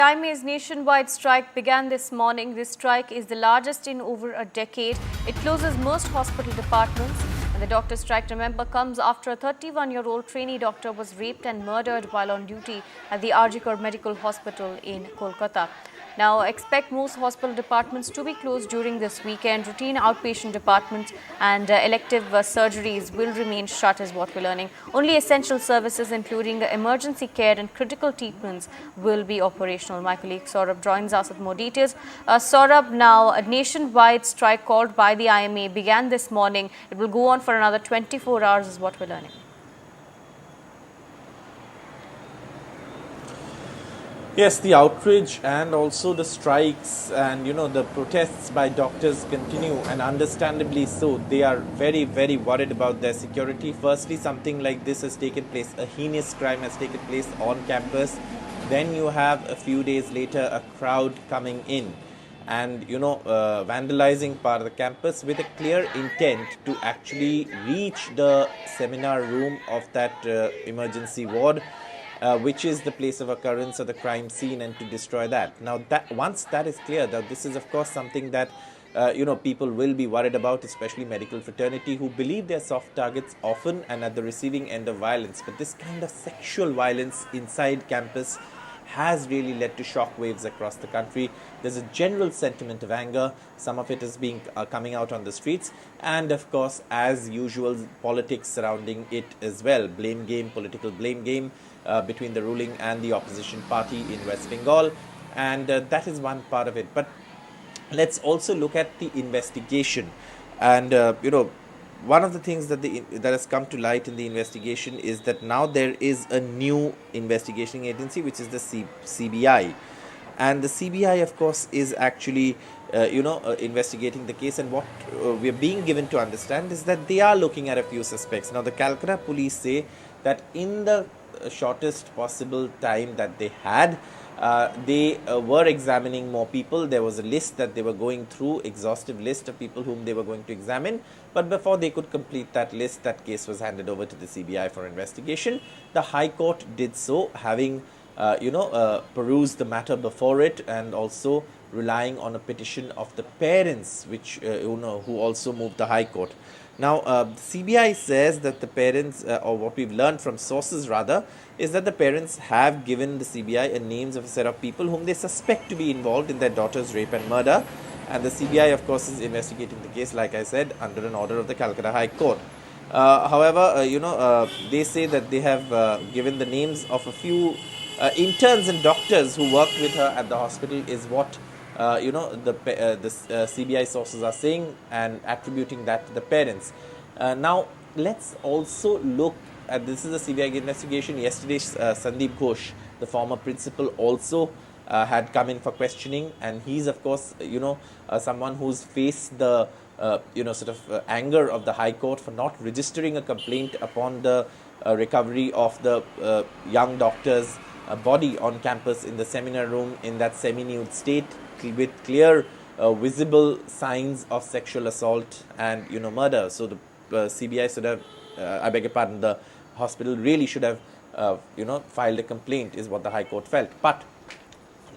IMA's nationwide strike began this morning. This strike is the largest in over a decade. It closes most hospital departments. And the doctor strike, remember, comes after a 31-year-old trainee doctor was raped and murdered while on duty at the Arjikar Medical Hospital in Kolkata. Now, expect most hospital departments to be closed during this weekend. Routine outpatient departments and elective surgeries will remain shut, is what we're learning. Only essential services, including emergency care and critical treatments, will be operational. My colleague Saurabh joins us with more details. Saurabh, now a nationwide strike called by the IMA began this morning. It will go on for another 24 hours, is what we're learning. Yes, the outrage and also the strikes and the protests by doctors continue, and understandably so. They are very, very worried about their security. Firstly, something like this has taken place, a heinous crime has taken place on campus. Then you have a few days later a crowd coming in and vandalizing part of the campus with a clear intent to actually reach the seminar room of that emergency ward, which is the place of occurrence of the crime scene, and to destroy that. Now, once that is clear, that this is of course something that people will be worried about, especially medical fraternity, who believe they're soft targets often and at the receiving end of violence. But this kind of sexual violence inside campus has really led to shockwaves across the country. There's a general sentiment of anger. Some of it is coming out on the streets, and of course, as usual, politics surrounding it as well. Blame game, political blame game between the ruling and the opposition party in West Bengal, and that is one part of it. But let's also look at the investigation, and one of the things that has come to light in the investigation is that now there is a new investigating agency, which is the CBI. And the CBI, of course, is actually investigating the case, and what we are being given to understand is that they are looking at a few suspects. Now, the Calcutta police say that in the shortest possible time that they had, they were examining more people. There was a list that they were going through, exhaustive list of people whom they were going to examine. But before they could complete that list, that case was handed over to the CBI for investigation. The High Court did so, having perused the matter before it, and also relying on a petition of the parents, which who also moved the High Court. Now, the CBI says that the parents, or what we've learned from sources rather, is that the parents have given the CBI names of a set of people whom they suspect to be involved in their daughter's rape and murder. And the CBI, of course, is investigating the case, like I said, under an order of the Calcutta High Court. However, they say that they have given the names of a few interns and doctors who worked with her at the hospital, is what the CBI sources are saying, and attributing that to the parents. Now, let's also look at, this is a CBI investigation. Yesterday, Sandeep Ghosh, the former principal, also had come in for questioning, and he's of course someone who's faced the anger of the High Court for not registering a complaint upon the recovery of the young doctor's body on campus in the seminar room in that semi-nude state, with clear visible signs of sexual assault and murder. So the CBI should have, I beg your pardon, the hospital really should have filed a complaint, is what the High Court felt. But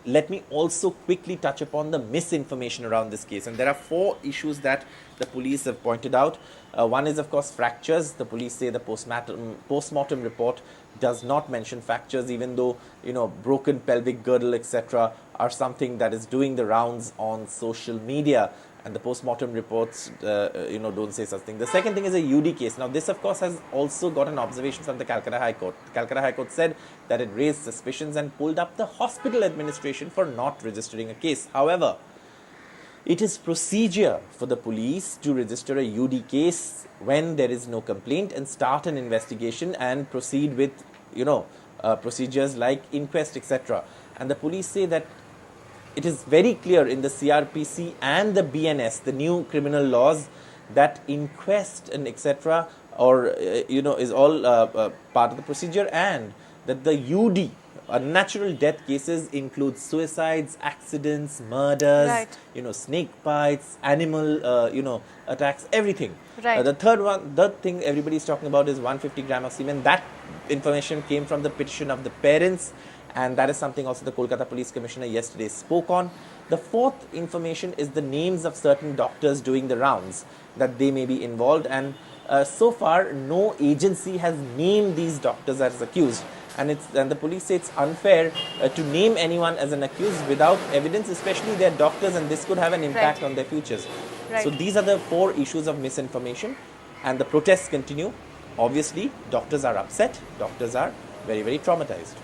let me also quickly touch upon the misinformation around this case, and there are 4 issues that the police have pointed out. One is, of course, fractures. The police say the post-mortem report does not mention fractures, even though broken pelvic girdle, etc., are something that is doing the rounds on social media, and the post-mortem reports don't say such thing. The second thing is a UD case. Now, this of course has also got an observation from the Calcutta High Court. The Calcutta High Court said that it raised suspicions and pulled up the hospital administration for not registering a case. However, it is procedure for the police to register a UD case when there is no complaint and start an investigation and proceed with procedures like inquest, etc. And the police say that it is very clear in the CRPC and the BNS, the new criminal laws, that inquest and etc. or is all part of the procedure, and that the UD, natural death cases, include suicides, accidents, murders, Right. Snake bites, animal attacks, everything. Right. The third thing everybody is talking about is 150 gram of semen. That information came from the petition of the parents, And that is something also the Kolkata Police Commissioner yesterday spoke on. The fourth information is the names of certain doctors doing the rounds, that they may be involved. And so far, no agency has named these doctors as accused. And the police say it's unfair to name anyone as an accused without evidence, especially their doctors, and this could have an impact on their futures. So these are the 4 issues of misinformation, and the protests continue. Obviously, doctors are upset. Doctors are very, very traumatized.